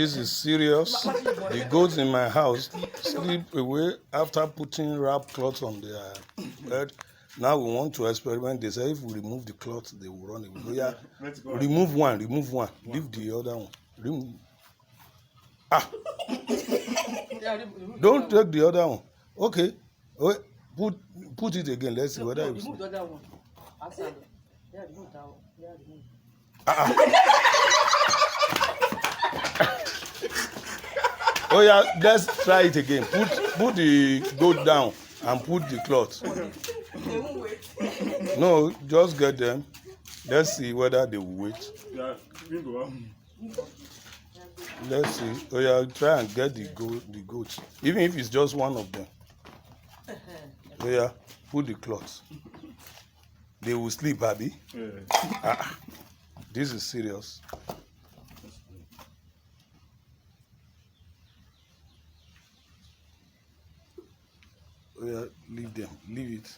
this is serious. The goats in my house sleep away after putting wrap cloths on their bed. Now we want to experiment. They say if we remove the cloth, they will run away. Yeah, remove one. Leave the other one. Remove. Don't take the other one. Okay. Wait, put it again. Let's see whether it's. Remove the other one. Yeah, remove that one. Yeah, remove. Oh yeah, let's try it again. Put the goat down and put the cloth. No, just get them. Let's see whether they will wait. Let's see. Oh yeah, try and get the goats. Even if it's just one of them. Oh yeah, put the cloth. They will sleep, Abby. Yeah. This is serious. Oh yeah, leave them. Leave it.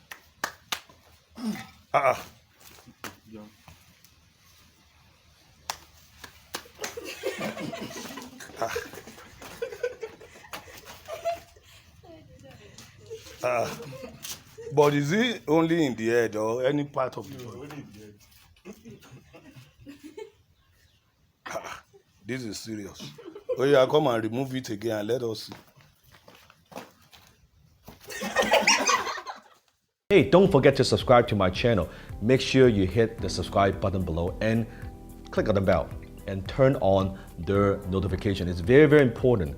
But is it only in the head or any part of the body? Only in the head. This is serious. Oh yeah, come and remove it again and let us see. Hey, don't forget to subscribe to my channel. Make sure you hit the subscribe button below and click on the bell and turn on the notification. It's very, very important